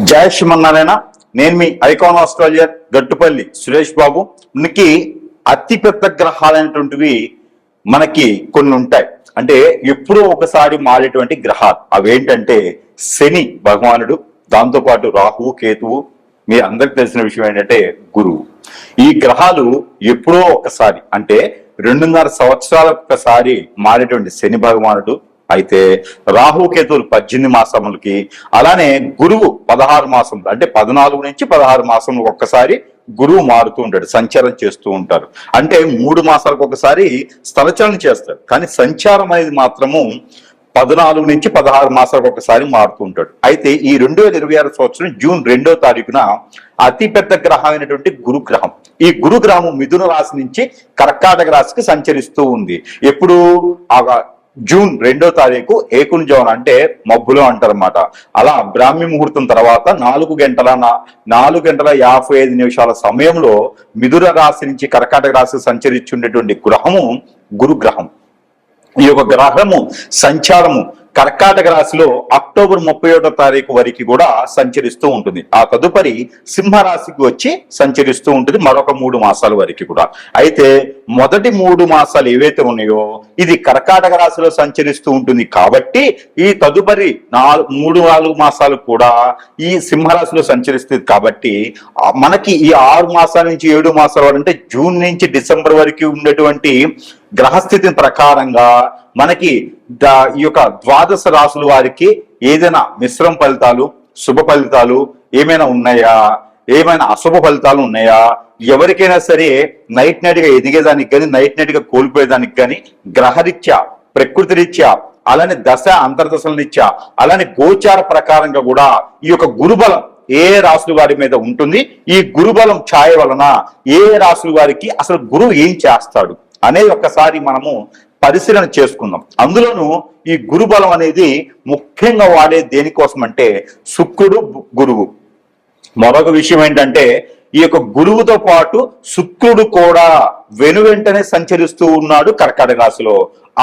జయ శ్రీమన్నారాయణ. నేను మీ icon astrologer Gattupalli Suresh Babu. మనకి అతి పెద్ద గ్రహాలైనటువంటివి మనకి కొన్ని ఉంటాయి. అంటే ఎప్పుడో ఒకసారి మారేటువంటి గ్రహాలు అవేంటంటే శని భగవానుడు, దాంతోపాటు రాహువు, కేతువు. మీ అందరికి తెలిసిన విషయం ఏంటంటే గురువు. ఈ గ్రహాలు ఎప్పుడో ఒకసారి అంటే 2.5 సంవత్సరాలకు ఒకసారి మారేటువంటి శని భగవానుడు అయితే, రాహుకేతువులు 18 మాసములకి, అలానే గురువు 16 మాసములు అంటే 14 నుంచి 16 మాసములు ఒక్కసారి గురువు మారుతూ ఉంటాడు, సంచారం చేస్తూ ఉంటారు. అంటే 3 మాసాలకు ఒకసారి స్థలచలనం చేస్తారు. కానీ సంచారం అనేది మాత్రము 14 నుంచి 16 మాసాలకు ఒకసారి మారుతూ ఉంటాడు. అయితే ఈ 2026 సంవత్సరం జూన్ 2వ తారీఖున అతి పెద్ద గ్రహం అయినటువంటి గురుగ్రహం, ఈ గురుగ్రహం మిథున రాశి నుంచి కర్కాటక రాశికి సంచరిస్తూ ఉంది. ఎప్పుడు జూన్ 2వ తారీఖు ఏకునిజామున అంటే మబ్బులో అంటారన్నమాట. అలా బ్రాహ్మీ ముహూర్తం తర్వాత 4 గంటల 55 సమయంలో మిథున రాశి నుంచి కర్కాటక రాశి సంచరించుండేటువంటి గ్రహము గురుగ్రహం. ఈ యొక్క గ్రహము సంచారము కర్కాటక రాశిలో అక్టోబర్ 31వ తారీఖు వరకు కూడా సంచరిస్తూ ఉంటుంది. ఆ తదుపరి సింహరాశికి వచ్చి సంచరిస్తూ ఉంటుంది మరొక 3 మాసాల వరకు కూడా. అయితే మొదటి 3 మాసాలు ఏవైతే ఉన్నాయో ఇది కర్కాటక రాశిలో సంచరిస్తూ ఉంటుంది కాబట్టి ఈ తదుపరి 3-4 మాసాలు కూడా ఈ సింహరాశిలో సంచరిస్తుంది. కాబట్టి మనకి ఈ 6 మాసాల నుంచి 7 మాసాల వరకు అంటే జూన్ నుంచి డిసెంబర్ వరకు ఉండేటువంటి గ్రహస్థితి ప్రకారంగా మనకి ఈ యొక్క 12 రాశుల వారికి ఏదైనా మిశ్రమ ఫలితాలు, శుభ ఫలితాలు ఏమైనా ఉన్నాయా, ఏమైనా అశుభ ఫలితాలు ఉన్నాయా, ఎవరికైనా సరే నైట్ గా ఎదిగేదానికి కానీ నైట్ గా కోల్పోయేదానికి కానీ గ్రహరీత్యా, ప్రకృతి రీత్యా, అలానే దశ అంతర్దశల రీత్యా, అలానే గోచార ప్రకారంగా కూడా ఈ యొక్క గురుబలం ఏ రాశుల వారి మీద ఉంటుంది, ఈ గురుబలం ఛాయ వలన ఏ రాశుల వారికి అసలు గురువు ఏం చేస్తాడు అనేది ఒక్కసారి మనము పరిశీలన చేసుకుందాం. అందులోనూ ఈ గురుబలం అనేది ముఖ్యంగా వాడే దేనికోసం అంటే శుక్రుడు, గురువు. మరొక విషయం ఏంటంటే ఈ యొక్క గురువుతో పాటు శుక్రుడు కూడా వెనువెంటనే సంచరిస్తూ ఉన్నాడు కర్కాటక రాశిలో.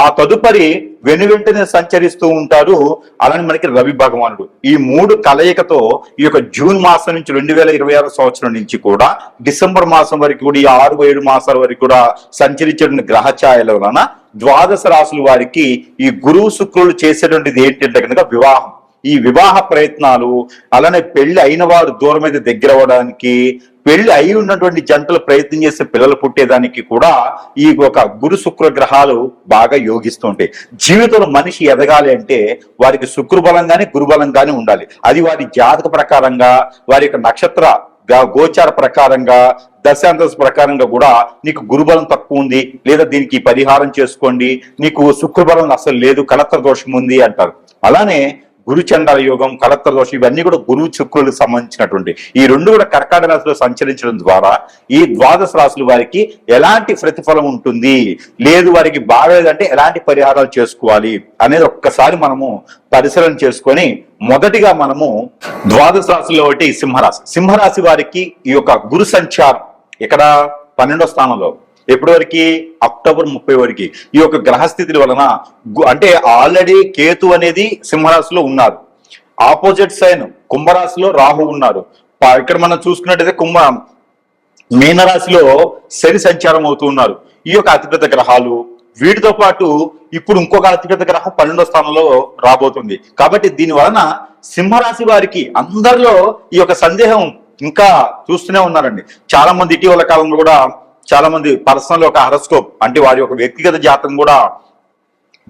ఆ తదుపరి వెనువెంటనే సంచరిస్తూ ఉంటారు అలానే మనకి రవి భగవానుడు. ఈ 3 కలయికతో ఈ యొక్క జూన్ మాసం నుంచి 2026 సంవత్సరం నుంచి కూడా డిసెంబర్ మాసం వరకు కూడా ఈ 6-7 మాసాల వరకు కూడా సంచరించే గ్రహ ఛాయల వలన 12 రాశుల వారికి ఈ గురువు శుక్రులు చేసేటువంటిది ఏంటంటే కనుక వివాహం. ఈ వివాహ ప్రయత్నాలు, అలానే పెళ్లి అయిన వారు దూరం మీద దగ్గర అవ్వడానికి, పెళ్లి అయి ఉన్నటువంటి జంటలు ప్రయత్నం చేసే పిల్లలు పుట్టేదానికి కూడా ఈ ఒక గురు శుక్ర గ్రహాలు బాగా యోగిస్తుంటాయి. జీవితంలో మనిషి ఎదగాలి అంటే వారికి శుక్రబలం కానీ గురుబలం కానీ ఉండాలి. అది వారి జాతక ప్రకారంగా, వారి యొక్క నక్షత్ర గోచార ప్రకారంగా, దశాంతర ప్రకారంగా కూడా నీకు గురుబలం తక్కువ ఉంది లేదా దీనికి పరిహారం చేసుకోండి, నీకు శుక్రబలం అసలు లేదు, కలత్ర దోషం ఉంది అంటారు. అలానే గురుచండాల యోగం, కలత్ర దోషం ఇవన్నీ కూడా గురువు శుక్రులకు సంబంధించినటువంటి ఈ 2 కూడా కర్కాటక రాశిలో సంచరించడం ద్వారా ఈ 12 రాశుల వారికి ఎలాంటి ప్రతిఫలం ఉంటుంది, లేదు వారికి బాగలేదంటే ఎలాంటి పరిహారాలు చేసుకోవాలి అనేది ఒక్కసారి మనము పరిశీలన చేసుకొని మొదటిగా మనము 12 రాశుల్లో ఒకటి సింహరాశి. సింహరాశి వారికి ఈ యొక్క గురు సంచారం ఇక్కడ 12వ స్థానంలో ఎప్పటి వరకు అక్టోబర్ 30 వరకు ఈ యొక్క గ్రహస్థితుల వలన అంటే ఆల్రెడీ కేతు అనేది సింహరాశిలో ఉన్నారు, ఆపోజిట్ సైన్ కుంభరాశిలో రాహు ఉన్నారు. ఇక్కడ మనం చూసుకున్నట్టయితే మీనరాశిలో శని సంచారం అవుతూ ఉన్నారు. ఈ యొక్క అతిపెద్ద గ్రహాలు వీటితో పాటు ఇప్పుడు ఇంకొక అతిపెద్ద గ్రహం 12వ స్థానంలో రాబోతుంది. కాబట్టి దీని వలన సింహరాశి వారికి అందరిలో ఈ యొక్క సందేహం ఇంకా చూస్తూనే ఉన్నారండి. చాలా మంది ఇటీవల కాలంలో కూడా చాలా మంది పర్సనల్ ఒక హరస్కోప్ అంటే వారి యొక్క వ్యక్తిగత జాతకం కూడా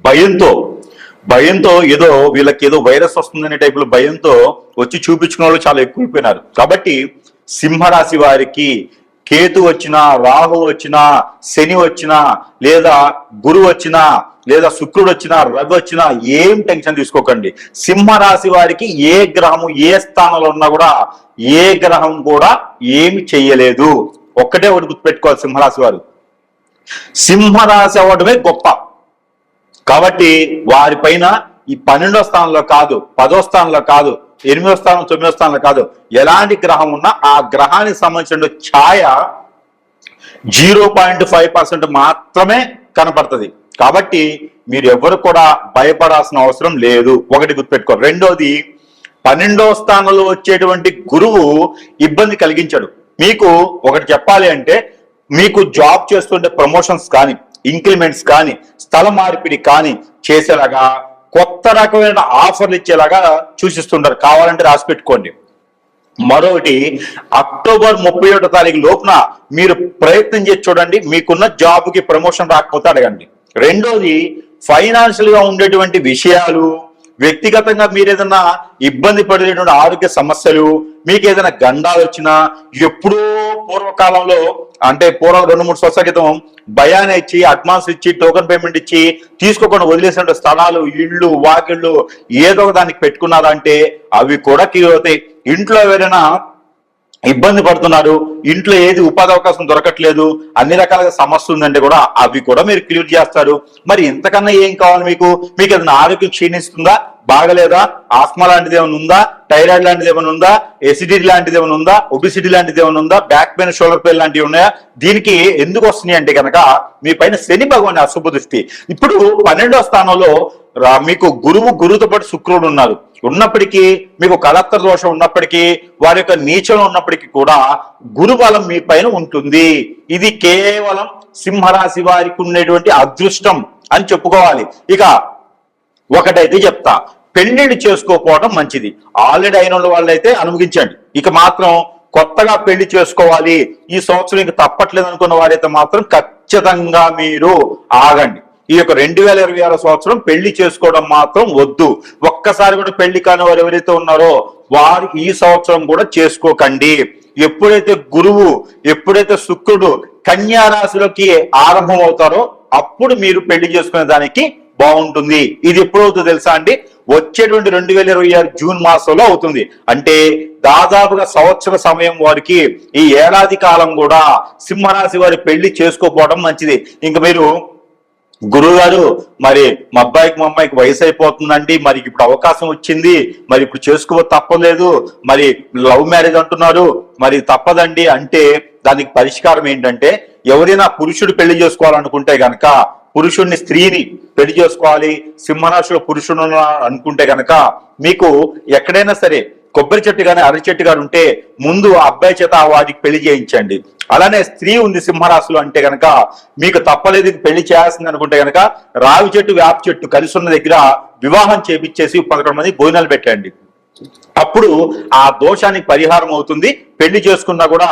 భయంతో ఏదో వీళ్ళకి ఏదో వైరస్ వస్తుందనే టైపులో భయంతో వచ్చి చూపించుకున్న వాళ్ళు చాలా ఎక్కువైపోయినారు. కాబట్టి సింహరాశి వారికి కేతు వచ్చినా, రాహు వచ్చినా, శని వచ్చినా, లేదా గురువు వచ్చినా, లేదా శుక్రుడు వచ్చినా, రవి వచ్చినా ఏం టెన్షన్ తీసుకోకండి. సింహరాశి వారికి ఏ గ్రహము ఏ స్థానంలో ఉన్నా కూడా ఏ గ్రహం కూడా ఏమి చెయ్యలేదు. ఒక్కటే ఒకటి గుర్తుపెట్టుకోవాలి, సింహరాశి వారు సింహరాశి అవ్వడమే గొప్ప. కాబట్టి వారిపైన ఈ 12వ స్థానంలో కాదు, 10వ స్థానంలో కాదు, 8వ స్థానం, 9వ స్థానంలో కాదు, ఎలాంటి గ్రహం ఉన్నా ఆ గ్రహానికి సంబంధించిన ఛాయ 0.5% మాత్రమే కనపడుతుంది. కాబట్టి మీరు ఎవరు కూడా భయపడాల్సిన అవసరం లేదు. ఒకటి గుర్తుపెట్టుకో. రెండోది 12వ స్థానంలో వచ్చేటువంటి గురువు ఇబ్బంది కలిగించాడు. మీకు ఒకటి చెప్పాలి అంటే, మీకు జాబ్ చేస్తుంటే ప్రమోషన్స్ కానీ, ఇంక్రిమెంట్స్ కానీ, స్థల మార్పిడి కానీ చేసేలాగా, కొత్త రకమైన ఆఫర్లు ఇచ్చేలాగా సూచిస్తుంటారు. కావాలంటే రాసి పెట్టుకోండి. మరొకటి, అక్టోబర్ 31వ తారీఖు లోపున మీరు ప్రయత్నం చేసి చూడండి, మీకున్న జాబ్ కి ప్రమోషన్ రాకపోతే అడగండి. రెండోది, ఫైనాన్షియల్ గా ఉండేటువంటి విషయాలు, వ్యక్తిగతంగా మీరు ఏదైనా ఇబ్బంది పడేటువంటి ఆరోగ్య సమస్యలు, మీకు ఏదైనా గండాలు వచ్చినా, ఎప్పుడో పూర్వకాలంలో అంటే పూర్వం 2-3 సంవత్సరాల క్రితం భయాన్ని ఇచ్చి, అడ్వాన్స్ ఇచ్చి, టోకెన్ పేమెంట్ ఇచ్చి తీసుకోకుండా వదిలేసిన స్థలాలు, ఇళ్ళు, వాకిళ్ళు ఏదో ఒక దానికి పెట్టుకున్నారంటే అవి కూడా క్లియర్ అవుతాయి. ఇంట్లో ఎవరైనా ఇబ్బంది పడుతున్నారు, ఇంట్లో ఏది ఉపాధి అవకాశం దొరకట్లేదు, అన్ని రకాలుగా సమస్య ఉందంటే కూడా అవి కూడా మీరు క్లియర్ చేస్తారు. మరి ఇంతకన్నా ఏం కావాలి మీకు? మీకు ఏదైనా ఆరోగ్యం క్షీణిస్తుందా, బాగలేదా, ఆస్మా లాంటిది ఏమైనా ఉందా, థైరాయిడ్ లాంటిది ఏమైనా ఉందా, ఎసిడిటీ లాంటిది ఏమైనా ఉందా, ఒబిసిటీ లాంటిది ఏమైనా ఉందా, బ్యాక్ పెయిన్, షోల్డర్ పెయిన్ లాంటివి ఉన్నాయా? దీనికి ఎందుకు వస్తున్నాయి అంటే కనుక మీ పైన శని భగవాన్ అశుభ దృష్టి. ఇప్పుడు 12వ స్థానంలో మీకు గురువుతో పాటు శుక్రుడు ఉన్నప్పటికీ, మీకు కలత్ర దోషం ఉన్నప్పటికీ, వారి యొక్క నీచంలో ఉన్నప్పటికీ కూడా గురు బలం మీ పైన ఉంటుంది. ఇది కేవలం సింహరాశి వారికి ఉండేటువంటి అదృష్టం అని చెప్పుకోవాలి. ఇక ఒకటైతే చెప్తా, పెళ్లిళ్ళు చేసుకోకపోవడం మంచిది. ఆల్రెడీ అయిన వాళ్ళైతే అనుమతించండి. ఇక మాత్రం కొత్తగా పెళ్లి చేసుకోవాలి, ఈ సంవత్సరం ఇంక తప్పట్లేదు అనుకున్న వారైతే మాత్రం ఖచ్చితంగా మీరు ఆగండి. ఈ యొక్క 2026 సంవత్సరం పెళ్లి చేసుకోవడం మాత్రం వద్దు. ఒక్కసారి కూడా పెళ్లి కాని వారు ఎవరైతే ఉన్నారో వారు ఈ సంవత్సరం కూడా చేసుకోకండి. ఎప్పుడైతే గురువు, ఎప్పుడైతే శుక్రుడు కన్యా రాశిలోకి ఆరంభం అవుతారో అప్పుడు మీరు పెళ్లి చేసుకునే దానికి బాగుంటుంది. ఇది ఎప్పుడవుతుందో తెలుసా అండి? వచ్చేటువంటి 2026 జూన్ మాసంలో అవుతుంది. అంటే దాదాపుగా సంవత్సర సమయం వారికి, ఈ ఏడాది కాలం కూడా సింహరాశి వారి పెళ్లి చేసుకోకపోవడం మంచిది. ఇంకా మీరు గురువు గారు, మరి మా అమ్మాయికి వయసు అయిపోతుందండి, మరి ఇప్పుడు అవకాశం వచ్చింది, మరి ఇప్పుడు చేసుకో తప్పలేదు, మరి లవ్ మ్యారేజ్ అంటున్నారు, మరి తప్పదండి అంటే దానికి పరిష్కారం ఏంటంటే, ఎవరైనా పురుషుడు పెళ్లి చేసుకోవాలనుకుంటే గనక, పురుషుడిని స్త్రీని పెళ్లి చేసుకోవాలి, సింహరాశిలో పురుషుడు అనుకుంటే గనక, మీకు ఎక్కడైనా సరే కొబ్బరి చెట్టు కానీ అరటి చెట్టు కానీ ఉంటే ముందు ఆ అబ్బాయి చేత వాడికి పెళ్లి చేయించండి. అలానే స్త్రీ ఉంది సింహరాశిలో అంటే గనక, మీకు తప్పలేదు పెళ్లి చేయాల్సింది అనుకుంటే గనక, రావి చెట్టు, వేప చెట్టు కలిసి ఉన్న దగ్గర వివాహం చేపించేసి 11 మంది భోజనాలు పెట్టండి. అప్పుడు ఆ దోషానికి పరిహారం అవుతుంది. పెళ్లి చేసుకున్నా కూడా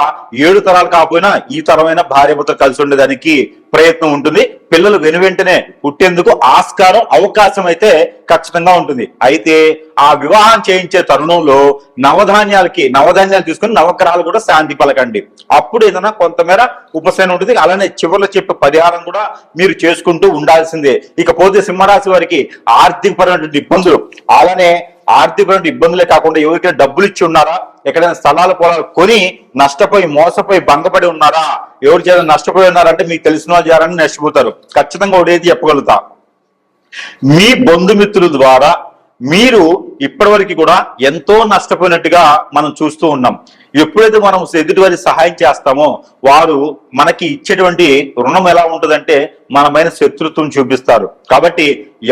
7 తరాలు కాకపోయినా ఈ తరమైన భార్యతో కలిసి ఉండేదానికి ప్రయత్నం ఉంటుంది. పిల్లలు వెనువెంటనే పుట్టేందుకు ఆస్కారం, అవకాశం అయితే ఖచ్చితంగా ఉంటుంది. అయితే ఆ వివాహం చేయించే తరుణంలో నవధాన్యాలు తీసుకుని నవగ్రహాలు కూడా శాంతి పలకండి. అప్పుడు ఏదైనా కొంతమేర ఉపశమనం ఉంటుంది. అలానే చివరిలో చెప్పే పరిహారం కూడా మీరు చేసుకుంటూ ఉండాల్సిందే. ఇకపోతే సింహరాశి వారికి ఆర్థికపరమైన ఇబ్బందులు, అలానే ఆర్థికపరమైన ఇబ్బందులే కాకుండా ఎవరికైనా డబ్బులు ఇచ్చి ఉన్నారా, ఎక్కడైనా స్థలాలు పొలాలు కొని నష్టపోయి, మోసపోయి, భంగపడి ఉన్నారా, ఎవరి చేత నష్టపోయి ఉన్నారంటే మీకు తెలిసిన వాళ్ళు చేయాలని నష్టపోతారు. ఖచ్చితంగా ఒకటేది చెప్పగలుగుతా, మీ బంధుమిత్రుల ద్వారా మీరు ఇప్పటివరకు కూడా ఎంతో నష్టపోయినట్టుగా మనం చూస్తూ ఉన్నాం. ఎప్పుడైతే మనం ఎదుటివారి సహాయం చేస్తామో వారు మనకి ఇచ్చేటువంటి రుణం ఎలా ఉంటుందంటే మన మీద శత్రుత్వం చూపిస్తారు. కాబట్టి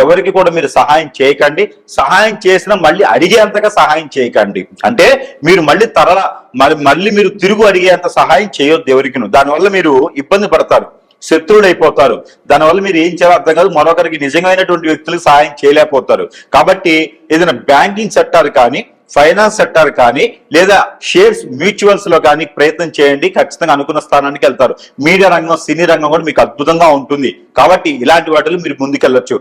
ఎవరికి కూడా మీరు సహాయం చేయకండి. సహాయం చేసినా మళ్ళీ అడిగేంతగా సహాయం చేయకండి. అంటే మీరు మళ్ళీ మీరు తిరుగు అడిగేంత సహాయం చేయొద్దు ఎవరికి. దానివల్ల మీరు ఇబ్బంది పడతారు, శత్రువులు అయిపోతారు. దానివల్ల మీరు ఏం చేయాలో అర్థం కాదు, మరొకరికి నిజమైనటువంటి వ్యక్తులకు సహాయం చేయలేకపోతారు. కాబట్టి ఏదైనా బ్యాంకింగ్ సెక్టార్ కానీ, ఫైనాన్స్ సెక్టార్ కానీ, లేదా షేర్స్, మ్యూచువల్స్ లో కానీ ప్రయత్నం చేయండి. ఖచ్చితంగా అనుకున్న స్థానానికి వెళ్తారు. మీడియా రంగం, సినీ రంగం కూడా మీకు అద్భుతంగా ఉంటుంది. కాబట్టి ఇలాంటి వాటిలో మీరు ముందుకెళ్ళొచ్చు.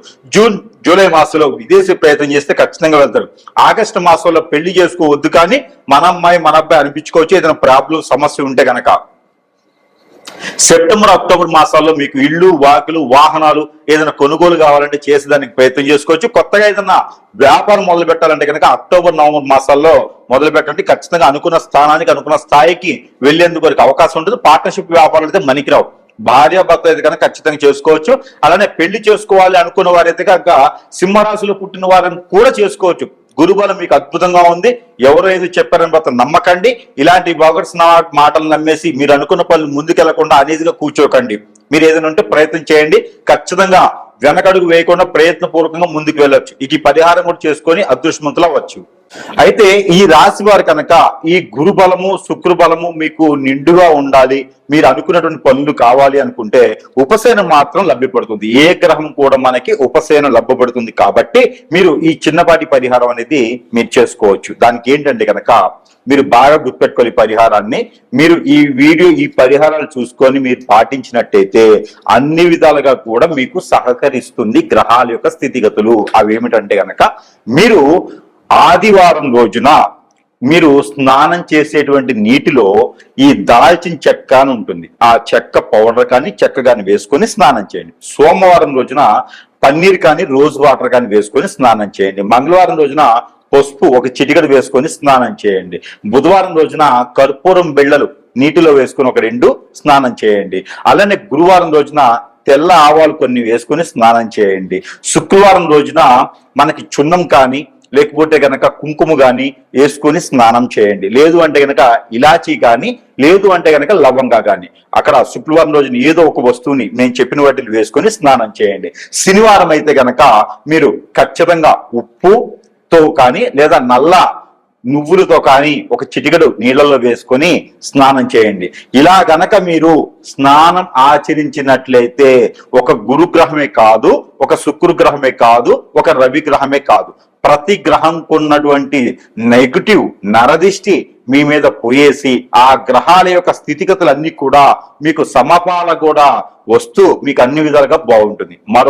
జూలై మాసంలో విదేశీ ప్రయత్నం చేస్తే ఖచ్చితంగా వెళ్తారు. ఆగస్టు మాసంలో పెళ్లి చేసుకోవద్దు, కానీ మన అమ్మాయి మన అబ్బాయి అనిపించుకోవచ్చు ఏదైనా ప్రాబ్లం, సమస్య ఉంటే గనక. సెప్టెంబర్, అక్టోబర్ మాసాల్లో మీకు ఇళ్ళు, వాకులు, వాహనాలు ఏదైనా కొనుగోలు కావాలంటే చేసేదానికి ప్రయత్నం చేసుకోవచ్చు. కొత్తగా ఏదైనా వ్యాపారం మొదలు పెట్టాలంటే కనుక అక్టోబర్, నవంబర్ మాసాల్లో మొదలు పెట్టండి. ఖచ్చితంగా అనుకున్న స్థానానికి, అనుకున్న స్థాయికి వెళ్లేందుకు వరకు అవకాశం ఉంటుంది. పార్ట్నర్షిప్ వ్యాపారాలు అయితే మనికిరావు. భార్యాభర్త అయితే కనుక ఖచ్చితంగా చేసుకోవచ్చు. అలానే పెళ్లి చేసుకోవాలి అనుకున్న వారైతే కనుక సింహరాశిలో పుట్టిన వారిని కూడా చేసుకోవచ్చు. గురుబలం మీకు అద్భుతంగా ఉంది. ఎవరు ఏది చెప్పారని బట్టి నమ్మకండి. ఇలాంటి బాగర్స్ మాటలు నమ్మేసి మీరు అనుకున్న పనులు ముందుకెళ్లకుండా అనేదిగా కూర్చోకండి. మీరు ఏదైనా ఉంటే ప్రయత్నం చేయండి. ఖచ్చితంగా వెనకడుగు వేయకుండా ప్రయత్నపూర్వకంగా ముందుకు వెళ్ళొచ్చు. ఈ పరిహారం కూడా చేసుకొని అదృష్టవంతులు అవ్వచ్చు. అయితే ఈ రాశి వారు కనుక ఈ గురు బలము శుక్ర బలము మీకు నిండుగా ఉండాలి, మీరు అనుకున్నటువంటి పనులు కావాలి అనుకుంటే ఉపశయనం మాత్రం లభ్యపడుతుంది. ఏ గ్రహం కూడా మనకి ఉపశయనం లభ్యపడుతుంది కాబట్టి మీరు ఈ చిన్నపాటి పరిహారం అనేది మీరు చేసుకోవచ్చు. దానికి ఏంటంటే కనుక మీరు బాగా గుర్తుపెట్టుకోవాలి పరిహారాన్ని. మీరు ఈ వీడియో ఈ పరిహారాలు చూసుకొని మీరు పాటించినట్టయితే అన్ని విధాలుగా కూడా మీకు సహకరిస్తుంది గ్రహాల యొక్క స్థితిగతులు. అవి ఏమిటంటే కనుక మీరు ఆదివారం రోజున మీరు స్నానం చేసేటువంటి నీటిలో ఈ దాల్చిన చెక్క అని ఉంటుంది, ఆ చెక్క పౌడర్ కానీ చెక్క కానీ వేసుకొని స్నానం చేయండి. సోమవారం రోజున పన్నీర్ కానీ రోజ్ వాటర్ కానీ వేసుకొని స్నానం చేయండి. మంగళవారం రోజున పసుపు ఒక చిటికెడు వేసుకొని స్నానం చేయండి. బుధవారం రోజున కర్పూరం బిళ్ళలు నీటిలో వేసుకొని ఒక 2 స్నానం చేయండి. అలానే గురువారం రోజున తెల్ల ఆవాలు కొన్ని వేసుకొని స్నానం చేయండి. శుక్రవారం రోజున మనకి చున్నం కానీ లేకపోతే గనక కుంకుమ కానీ వేసుకొని స్నానం చేయండి. లేదు అంటే గనక ఇలాచీ కానీ, లేదు అంటే గనక లవంగా కానీ అక్కడ శుక్రవారం రోజున ఏదో ఒక వస్తువుని నేను చెప్పిన వాటిని వేసుకొని స్నానం చేయండి. శనివారం అయితే గనక మీరు ఖచ్చితంగా ఉప్పుతో కానీ లేదా నల్ల నువ్వులతో కానీ ఒక చిటికెడు నీళ్ళలో వేసుకొని స్నానం చేయండి. ఇలా గనక మీరు స్నానం ఆచరించినట్లయితే ఒక గురుగ్రహమే కాదు, ఒక శుక్రగ్రహమే కాదు, ఒక రవి గ్రహమే కాదు, ప్రతి గ్రహం ఉన్నటువంటి నెగటివ్ నరదిష్టి మీ మీద పోయేసి ఆ గ్రహాల యొక్క స్థితిగతులన్నీ కూడా మీకు సమపాల కూడా వస్తూ మీకు అన్ని విధాలుగా బాగుంటుంది.